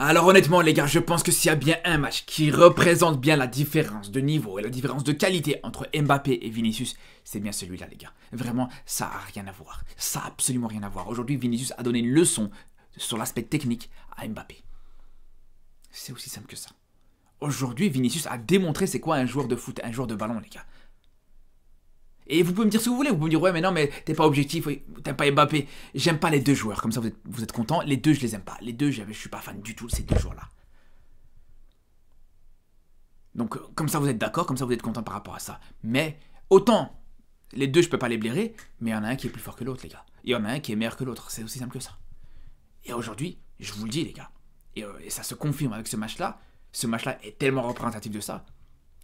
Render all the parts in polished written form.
Alors honnêtement les gars, je pense que s'il y a bien un match qui représente bien la différence de niveau et la différence de qualité entre Mbappé et Vinicius, c'est bien celui-là les gars. Vraiment, ça a rien à voir. Ça a absolument rien à voir. Aujourd'hui, Vinicius a donné une leçon sur l'aspect technique à Mbappé. C'est aussi simple que ça. Aujourd'hui, Vinicius a démontré c'est quoi un joueur de foot, un joueur de ballon les gars. Et vous pouvez me dire ce que vous voulez, vous pouvez me dire ouais mais non mais t'es pas objectif, t'aimes pas Mbappé. J'aime pas les deux joueurs, comme ça vous êtes contents. Les deux je les aime pas, les deux je suis pas fan du tout de ces deux joueurs là. Donc comme ça vous êtes d'accord, comme ça vous êtes contents par rapport à ça. Mais autant les deux je peux pas les blairer, mais il y en a un qui est plus fort que l'autre les gars. Il y en a un qui est meilleur que l'autre, c'est aussi simple que ça. Et aujourd'hui, je vous le dis les gars, et ça se confirme avec ce match là est tellement représentatif de ça,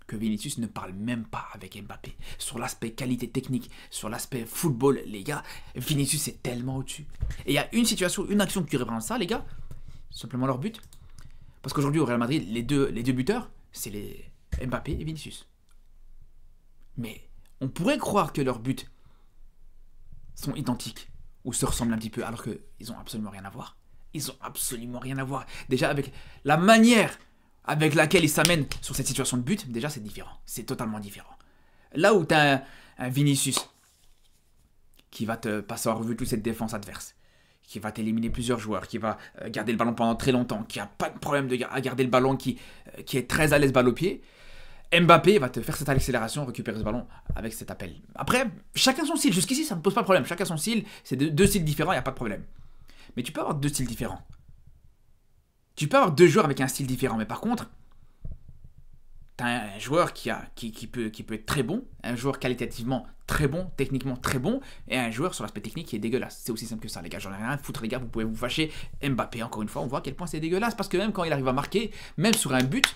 que Vinicius ne parle même pas avec Mbappé. Sur l'aspect qualité technique, sur l'aspect football, les gars, Vinicius est tellement au-dessus. Et il y a une situation, une action qui représente ça, les gars, simplement leur but. Parce qu'aujourd'hui, au Real Madrid, les deux buteurs, c'est les Mbappé et Vinicius. Mais on pourrait croire que leurs buts sont identiques, ou se ressemblent un petit peu, alors qu'ils n'ont absolument rien à voir. Ils ont absolument rien à voir. Déjà, avec la manière avec laquelle il s'amène sur cette situation de but, déjà c'est différent, c'est totalement différent. Là où tu as un Vinicius qui va te passer en revue toute cette défense adverse, qui va t'éliminer plusieurs joueurs, qui va garder le ballon pendant très longtemps, qui n'a pas de problème à garder le ballon, qui est très à l'aise balle au pied, Mbappé va te faire cette accélération, récupérer ce ballon avec cet appel. Après, chacun son style, jusqu'ici ça ne me pose pas de problème, chacun son style, c'est deux styles différents, il n'y a pas de problème. Mais tu peux avoir deux styles différents. Tu peux avoir deux joueurs avec un style différent, mais par contre, tu as un joueur qui peut être très bon, un joueur qualitativement très bon, techniquement très bon, et un joueur sur l'aspect technique qui est dégueulasse. C'est aussi simple que ça, les gars. J'en ai rien à foutre, les gars. Vous pouvez vous fâcher. Mbappé, encore une fois, on voit à quel point c'est dégueulasse, parce que même quand il arrive à marquer, même sur un but,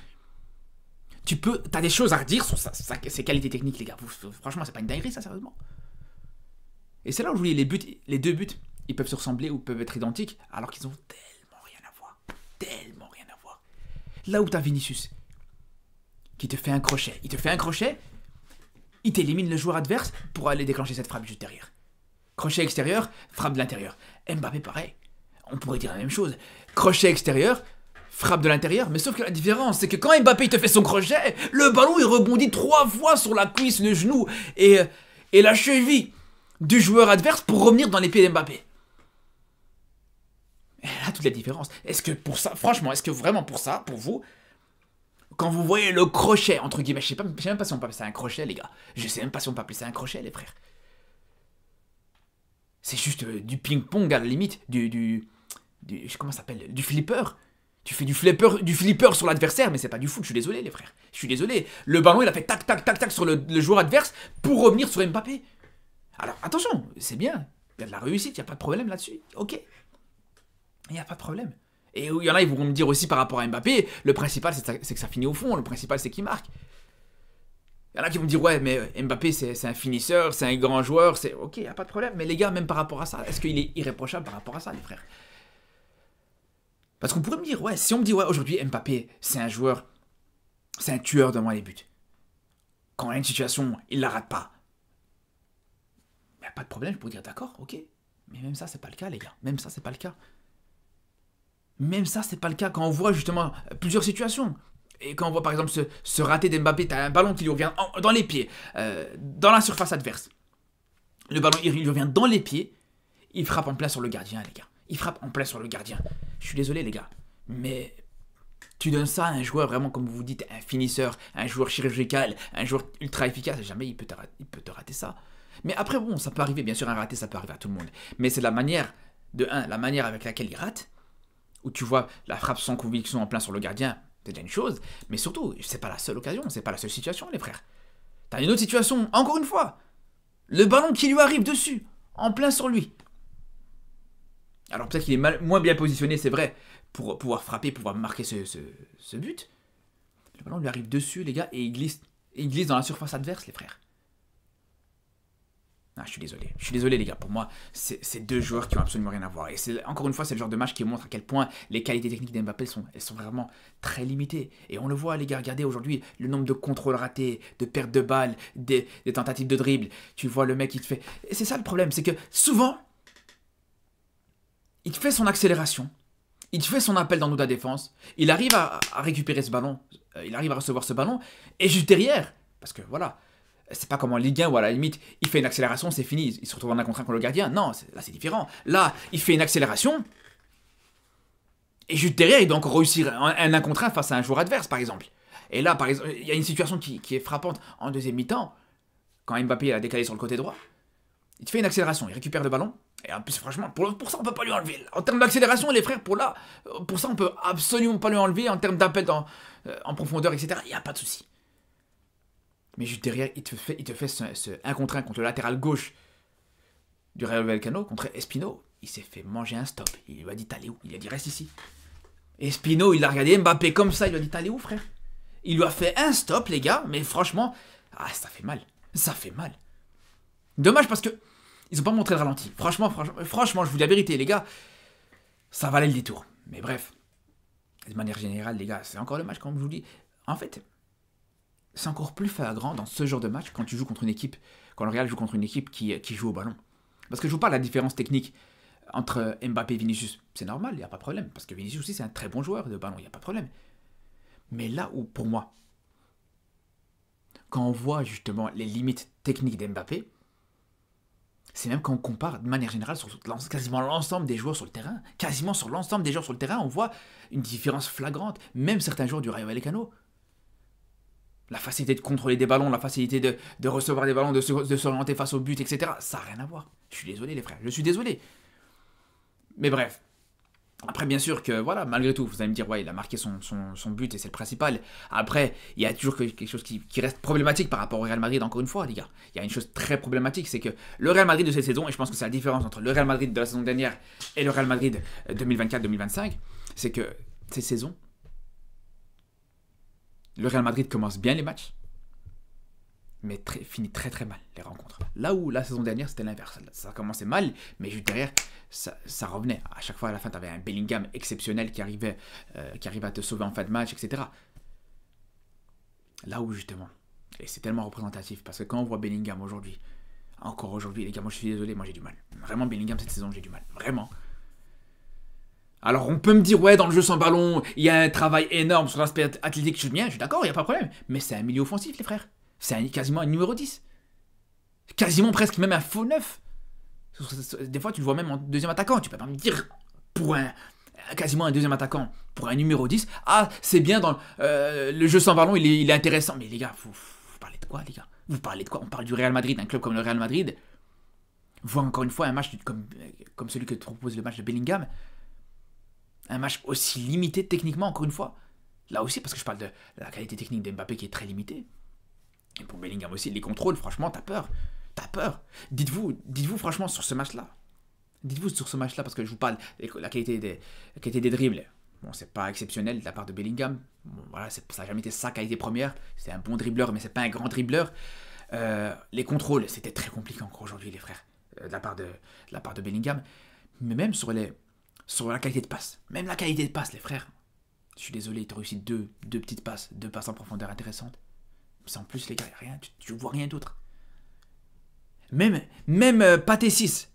t'as des choses à redire sur ses qualités techniques, les gars. Franchement, c'est pas une dinguerie, ça, sérieusement. Et c'est là où je vous dis, les deux buts, ils peuvent se ressembler ou peuvent être identiques, alors qu'ils ont tellement rien à voir. Tellement rien à voir. Là où t'as Vinicius, qui te fait un crochet. Il te fait un crochet, il t'élimine le joueur adverse pour aller déclencher cette frappe juste derrière. Crochet extérieur, frappe de l'intérieur. Mbappé, pareil. On pourrait dire la même chose. Crochet extérieur, frappe de l'intérieur, mais sauf que la différence, c'est que quand Mbappé il te fait son crochet, le ballon il rebondit 3 fois sur la cuisse, le genou et la cheville du joueur adverse pour revenir dans les pieds d'Mbappé. Et là, toute la différence. Est-ce que pour ça, franchement, est-ce que vraiment pour ça, pour vous, quand vous voyez le crochet, entre guillemets, je sais même pas si on peut appeler ça un crochet, les gars. Je sais même pas si on peut appeler ça un crochet, les frères. C'est juste du ping-pong à la limite, comment ça s'appelle, du flipper. Tu fais du flipper sur l'adversaire, mais c'est pas du foot, je suis désolé, les frères. Je suis désolé. Le ballon, il a fait tac, tac, tac, tac sur le joueur adverse pour revenir sur Mbappé. Alors, attention, c'est bien. Il y a de la réussite, il n'y a pas de problème là-dessus. Ok. Il n'y a pas de problème. Et il y en a, ils vont me dire aussi par rapport à Mbappé, le principal c'est que ça finit au fond, le principal c'est qu'il marque. Il y en a qui vont me dire, ouais, mais Mbappé c'est un finisseur, c'est un grand joueur, c'est ok, il n'y a pas de problème. Mais les gars, même par rapport à ça, est-ce qu'il est irréprochable par rapport à ça, les frères? Parce qu'on pourrait me dire, ouais, si on me dit, ouais, aujourd'hui Mbappé c'est un joueur, c'est un tueur devant les buts. Quand il y a une situation, il la rate pas. Il n'y a pas de problème, je pourrais dire, d'accord, ok. Mais même ça, c'est pas le cas, les gars. Même ça, c'est pas le cas. Même ça, c'est pas le cas quand on voit justement plusieurs situations. Et quand on voit par exemple ce raté d'Mbappé, t'as un ballon qui lui revient dans les pieds, dans la surface adverse. Le ballon, il lui revient dans les pieds, il frappe en plein sur le gardien, les gars. Il frappe en plein sur le gardien. Je suis désolé, les gars. Mais tu donnes ça à un joueur vraiment, comme vous vous dites, un finisseur, un joueur chirurgical, un joueur ultra efficace, jamais il peut te rater ça. Mais après, bon, ça peut arriver, bien sûr, un raté, ça peut arriver à tout le monde. Mais c'est la manière, la manière avec laquelle il rate, où tu vois la frappe sans conviction en plein sur le gardien, c'est déjà une chose, mais surtout, c'est pas la seule occasion, c'est pas la seule situation, les frères. T'as une autre situation, encore une fois, le ballon qui lui arrive dessus, en plein sur lui. Alors peut-être qu'il est moins bien positionné, c'est vrai, pour pouvoir frapper, pouvoir marquer ce but. Le ballon lui arrive dessus, les gars, et il glisse dans la surface adverse, les frères. Ah, je suis désolé les gars, pour moi, c'est deux joueurs qui ont absolument rien à voir. Et encore une fois, c'est le genre de match qui montre à quel point les qualités techniques d'Mbappé elles sont vraiment très limitées. Et on le voit les gars, regardez aujourd'hui le nombre de contrôles ratés, de pertes de balles, des tentatives de dribble. Tu vois le mec, il te fait... Et c'est ça le problème, c'est que souvent, il te fait son accélération, Il fait son appel dans nous de la défense. Il arrive à récupérer ce ballon. Il arrive à recevoir ce ballon. Et juste derrière, parce que voilà, c'est pas comme en Ligue 1 où à la limite, il fait une accélération, c'est fini. Il se retrouve en un contre un contre le gardien. Non, là c'est différent. Là, il fait une accélération. Et juste derrière, il doit encore réussir un 1 contre 1 face à un joueur adverse, par exemple. Et là, par exemple, il y a une situation qui est frappante en deuxième mi-temps. Quand Mbappé a décalé sur le côté droit. Il fait une accélération, il récupère le ballon. Et en plus, franchement, pour ça, on peut pas lui enlever. En termes d'accélération, les frères, pour ça, on peut absolument pas lui enlever. En termes d'appel en profondeur, etc., il n'y a pas de souci. Mais juste derrière, il te fait ce 1 contre 1 contre le latéral gauche du Rayo Vallecano, contre Espino. Il s'est fait manger un stop. Il lui a dit, t'allais où? Il a dit, reste ici. Espino, il a regardé Mbappé comme ça, il lui a dit, t'allais où, frère? Il lui a fait un stop, les gars, mais franchement, ça fait mal. Ça fait mal. Dommage parce que ils ont pas montré le ralenti. Franchement, je vous dis la vérité, les gars, ça valait le détour. Mais bref, de manière générale, les gars, c'est encore le match, comme je vous dis. En fait, c'est encore plus flagrant dans ce genre de match quand tu joues contre une équipe, quand le Real joue contre une équipe qui joue au ballon. Parce que je vous parle de la différence technique entre Mbappé et Vinicius. C'est normal, il n'y a pas de problème. Parce que Vinicius aussi, c'est un très bon joueur de ballon, il n'y a pas de problème. Mais là où, pour moi, quand on voit justement les limites techniques d'Mbappé, c'est même quand on compare de manière générale sur quasiment l'ensemble des joueurs sur le terrain. Quasiment sur l'ensemble des joueurs sur le terrain, on voit une différence flagrante. Même certains joueurs du Rayo Vallecano. La facilité de contrôler des ballons, la facilité de recevoir des ballons, de s'orienter face au but, etc. Ça n'a rien à voir. Je suis désolé les frères, je suis désolé. Mais bref. Après, bien sûr que, voilà, malgré tout, vous allez me dire, ouais, il a marqué son but et c'est le principal. Après, il y a toujours quelque chose qui reste problématique par rapport au Real Madrid, encore une fois, les gars. Il y a une chose très problématique, c'est que le Real Madrid de cette saison, et je pense que c'est la différence entre le Real Madrid de la saison dernière et le Real Madrid 2024-2025, c'est que cette saison, le Real Madrid commence bien les matchs, mais finit très très mal les rencontres. Là où la saison dernière c'était l'inverse, ça commençait mal, mais juste derrière ça revenait. À chaque fois à la fin tu avais un Bellingham exceptionnel qui arrivait à te sauver en fin de match, etc. Là où justement, et c'est tellement représentatif, parce que quand on voit Bellingham aujourd'hui, encore aujourd'hui les gars, moi je suis désolé, moi j'ai du mal. Vraiment Bellingham cette saison j'ai du mal, vraiment. Alors on peut me dire, ouais, dans le jeu sans ballon, il y a un travail énorme sur l'aspect athlétique, je suis d'accord, il n'y a pas de problème, mais c'est un milieu offensif les frères. C'est quasiment un numéro 10. Quasiment presque même un faux 9. Des fois, tu le vois même en deuxième attaquant. Tu peux pas me dire, pour quasiment un deuxième attaquant, pour un numéro 10, c'est bien dans le jeu sans ballon, il est intéressant. Mais les gars, vous parlez de quoi, les gars? Vous parlez de quoi? On parle du Real Madrid, un club comme le Real Madrid. Voir encore une fois un match comme celui que propose le match de Bellingham. Un match aussi limité techniquement, encore une fois. Là aussi, parce que je parle de la qualité technique d'Mbappé qui est très limitée. Et pour Bellingham aussi, les contrôles, franchement, t'as peur. T'as peur. Dites-vous franchement sur ce match-là. Dites-vous sur ce match-là, parce que je vous parle de la qualité des dribbles. Bon, c'est pas exceptionnel de la part de Bellingham. Bon, voilà, ça n'a jamais été sa qualité première. C'est un bon dribbleur, mais c'est pas un grand dribbleur. Les contrôles, c'était très compliqué encore aujourd'hui, les frères, de la part de Bellingham. Mais même sur la qualité de passe. Même la qualité de passe, les frères. Je suis désolé, tu as réussi deux petites passes, 2 passes en profondeur intéressantes. En plus, les gars, rien, tu vois rien d'autre. Même Pathé 6,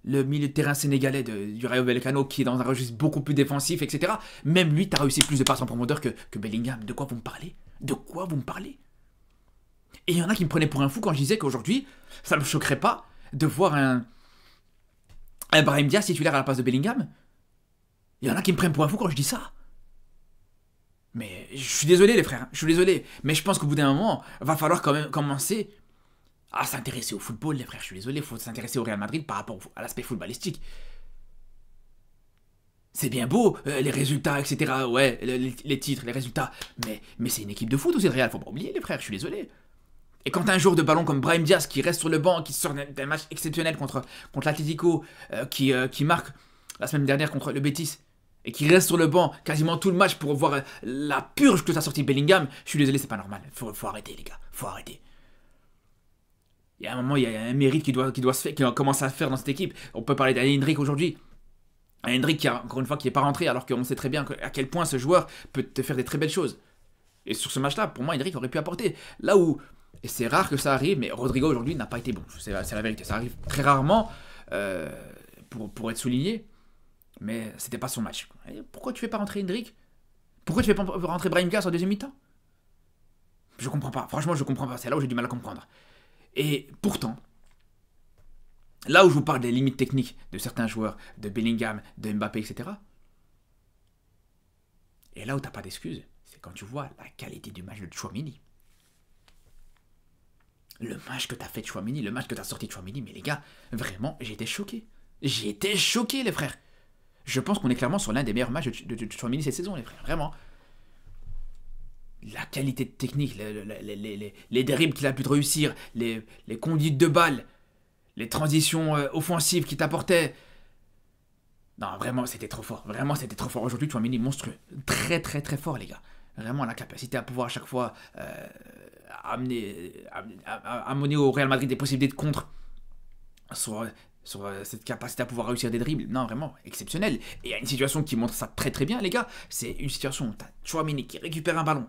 le milieu de terrain sénégalais du Rayo Vallecano, qui est dans un registre beaucoup plus défensif, etc. Même lui, tu as réussi plus de passes en profondeur que Bellingham. De quoi vous me parlez? De quoi vous me parlez? Et il y en a qui me prenaient pour un fou quand je disais qu'aujourd'hui, ça ne me choquerait pas de voir un Brahim Diaz titulaire à la place de Bellingham. Il y en a qui me prennent pour un fou quand je dis ça. Mais je suis désolé les frères, je suis désolé. Mais je pense qu'au bout d'un moment, va falloir quand même commencer à s'intéresser au football les frères. Je suis désolé, il faut s'intéresser au Real Madrid par rapport à l'aspect footballistique. C'est bien beau, les résultats, etc. Ouais, les titres, les résultats. Mais c'est une équipe de foot aussi le Real, faut pas oublier les frères, je suis désolé. Et quand t'as un joueur de ballon comme Brahim Diaz qui reste sur le banc, qui sort d'un match exceptionnel contre l'Atlético, qui marque la semaine dernière contre le Betis, et qui reste sur le banc quasiment tout le match pour voir la purge que ça a sorti Bellingham, je suis désolé, c'est pas normal. Faut arrêter, les gars. Faut arrêter. Il y a un moment, il y a un mérite qui doit se faire, qui commence à se faire dans cette équipe. On peut parler d'Hendrick aujourd'hui. Hendrick qui, encore une fois, qui n'est pas rentré, alors qu'on sait très bien à quel point ce joueur peut te faire des très belles choses. Et sur ce match-là, pour moi, Hendrick aurait pu apporter. Là où, et c'est rare que ça arrive, mais Rodrigo aujourd'hui n'a pas été bon. C'est la vérité. Ça arrive très rarement, pour être souligné. Mais c'était pas son match. Et pourquoi tu fais pas rentrer Hendrick? Pourquoi tu fais pas rentrer Brahim Diaz en deuxième mi-temps? Je comprends pas. Franchement, je comprends pas. C'est là où j'ai du mal à comprendre. Et pourtant, là où je vous parle des limites techniques de certains joueurs, de Bellingham, de Mbappé, etc. Et là où t'as pas d'excuses, c'est quand tu vois la qualité du match de Tchouaméni. Le match que t'as fait de Tchouaméni, le match que t'as sorti de Tchouaméni, mais les gars, vraiment, j'ai été choqué. J'ai été choqué, les frères. Je pense qu'on est clairement sur l'un des meilleurs matchs de Tchouaméni cette saison, les frères. Vraiment. La qualité technique, les dribbles qu'il a pu réussir, les conduites de balles, les transitions offensives qu'il t'apportait. Non, vraiment, c'était trop fort. Vraiment, c'était trop fort. Aujourd'hui, Tchouaméni monstrueux. Très, très, très fort, les gars. Vraiment, la capacité à pouvoir à chaque fois amener au Real Madrid des possibilités de contre sur cette capacité à pouvoir réussir des dribbles. Non, vraiment, exceptionnel. Et il y a une situation qui montre ça très, très bien, les gars. C'est une situation où tu as Tchouaméni qui récupère un ballon.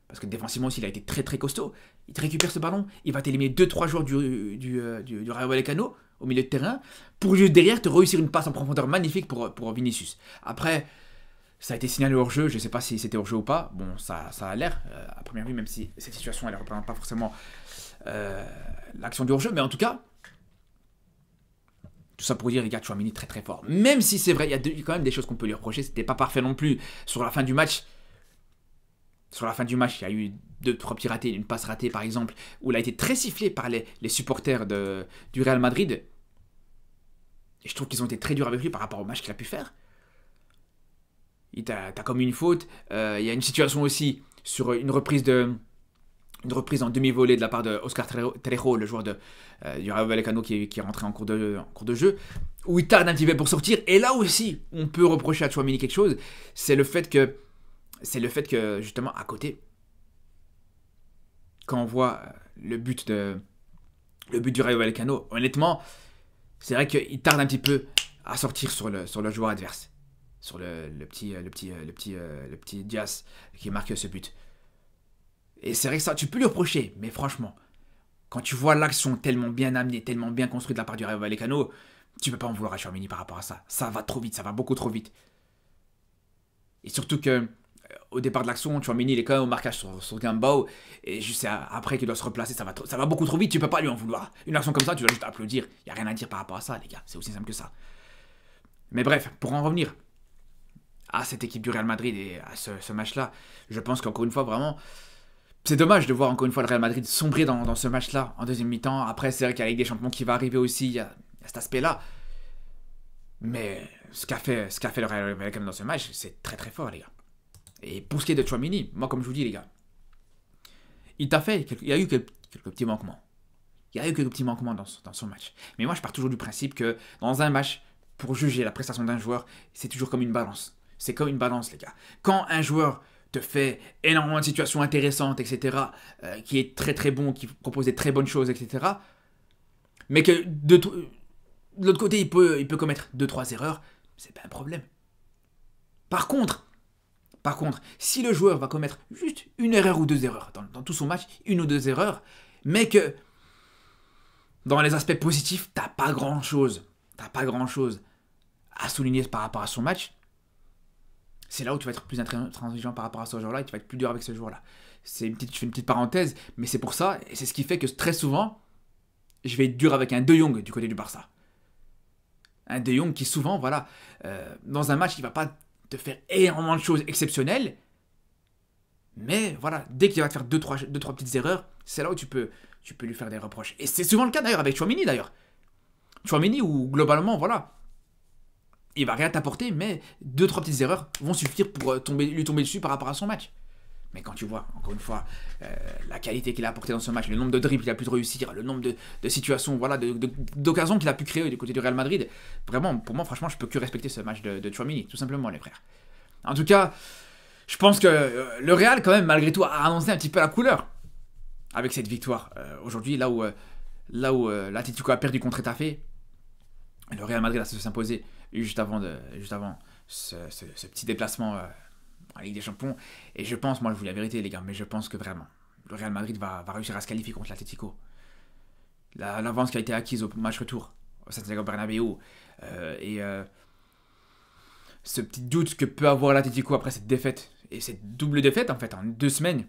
Parce que défensivement aussi, il a été très, très costaud. Il te récupère ce ballon. Il va t'éliminer 2-3 joueurs du Rayo Vallecano au milieu de terrain, pour juste derrière te réussir une passe en profondeur magnifique pour Vinicius. Après, ça a été signalé hors jeu, je ne sais pas si c'était hors jeu ou pas. Bon, ça a l'air, à première vue, même si cette situation, elle ne représente pas forcément l'action du hors jeu, mais en tout cas, tout ça pour dire, les gars, Tchouaméni très très fort. Même si c'est vrai, il y a quand même des choses qu'on peut lui reprocher, c'était pas parfait non plus sur la fin du match. Sur la fin du match, il y a eu 2-3 petits ratés, une passe ratée par exemple, où il a été très sifflé par les supporters du Real Madrid. Et je trouve qu'ils ont été très durs avec lui par rapport au match qu'il a pu faire. T'as commis une faute. Il y a une situation aussi sur une reprise en demi-volée de la part de Oscar Trejo, le joueur du Rayo Vallecano qui est rentré en cours de jeu, où il tarde un petit peu pour sortir. Et là aussi, on peut reprocher à Tchouaméni quelque chose, c'est le fait que justement à côté, quand on voit le but du Rayo Vallecano, honnêtement, c'est vrai qu'il tarde un petit peu à sortir sur le joueur adverse, sur le petit Diaz qui marque ce but. Et c'est vrai que ça, tu peux lui reprocher, mais franchement, quand tu vois l'action tellement bien amenée, tellement bien construite de la part du Rayo Vallecano, tu peux pas en vouloir à Tchouaméni par rapport à ça. Ça va trop vite, ça va beaucoup trop vite. Et surtout que au départ de l'action, Tchouaméni il est quand même au marquage sur Gambao, et juste après qu'il doit se replacer, ça va beaucoup trop vite, tu peux pas lui en vouloir. Une action comme ça, tu dois juste applaudir, il n'y a rien à dire par rapport à ça, les gars, c'est aussi simple que ça. Mais bref, pour en revenir à cette équipe du Real Madrid et à ce match-là, je pense qu'encore une fois, vraiment, c'est dommage de voir encore une fois le Real Madrid sombrer dans ce match-là en deuxième mi-temps. Après, c'est vrai qu'il y a la Ligue des Champions qui va arriver aussi, il y a cet aspect-là. Mais ce qu'a fait le Real Madrid dans ce match, c'est très très fort, les gars. Et pour ce qui est de Tchouaméni, moi, comme je vous dis, les gars, il y a eu quelques petits manquements. Il y a eu quelques petits manquements dans son match. Mais moi, je pars toujours du principe que dans un match, pour juger la prestation d'un joueur, c'est toujours comme une balance. C'est comme une balance, les gars. Quand un joueur te fait énormément de situations intéressantes, etc., qui est très très bon, qui propose des très bonnes choses, etc., mais que de l'autre côté, il peut commettre 2-3 erreurs, c'est pas un problème. Par contre, si le joueur va commettre juste une erreur ou 2 erreurs dans tout son match, une ou 2 erreurs, mais que dans les aspects positifs, t'as pas grand chose à souligner par rapport à son match, c'est là où tu vas être plus intransigeant par rapport à ce joueur-là et tu vas être plus dur avec ce joueur-là. Je fais une petite parenthèse, mais c'est pour ça, et c'est ce qui fait que très souvent, je vais être dur avec un De Jong du côté du Barça. Un De Jong qui souvent, voilà, dans un match, il va pas te faire énormément de choses exceptionnelles, mais voilà, dès qu'il va te faire 2-3 petites erreurs, c'est là où tu peux lui faire des reproches. Et c'est souvent le cas d'ailleurs avec Tchouaméni d'ailleurs. Tchouaméni où globalement, voilà, il va rien t'apporter, mais 2-3 petites erreurs vont suffire pour lui tomber dessus par rapport à son match. Mais quand tu vois, encore une fois, la qualité qu'il a apportée dans ce match, le nombre de dribbles qu'il a pu réussir, le nombre de situations, voilà, d'occasions qu'il a pu créer du côté du Real Madrid, vraiment, pour moi, franchement, je peux que respecter ce match de Tchouaméni, tout simplement, les frères. En tout cas, je pense que le Real, quand même, malgré tout, a annoncé un petit peu la couleur avec cette victoire. Aujourd'hui, là où l'Atlético a perdu contre Getafe, le Real Madrid a su s'imposer juste avant ce petit déplacement en Ligue des Champions. Et je pense, moi je vous dis la vérité les gars, mais je pense que vraiment, le Real Madrid va réussir à se qualifier contre l'Atlético. L'avance qui a été acquise au match retour au Santiago Bernabéu, et ce petit doute que peut avoir l'Atlético après cette défaite, et cette double défaite en fait, en 2 semaines,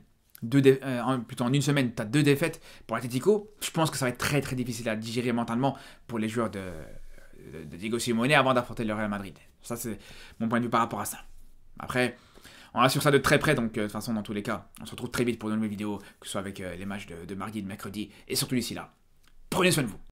plutôt en une semaine, tu as 2 défaites pour l'Atlético, je pense que ça va être très très difficile à digérer mentalement pour les joueurs de Diego Simeone avant d'affronter le Real Madrid. Ça c'est mon point de vue par rapport à ça. Après, on va sur ça de très près, donc de toute façon dans tous les cas, on se retrouve très vite pour de nouvelles vidéos, que ce soit avec les matchs de mardi et de mercredi, et surtout d'ici là. Prenez soin de vous.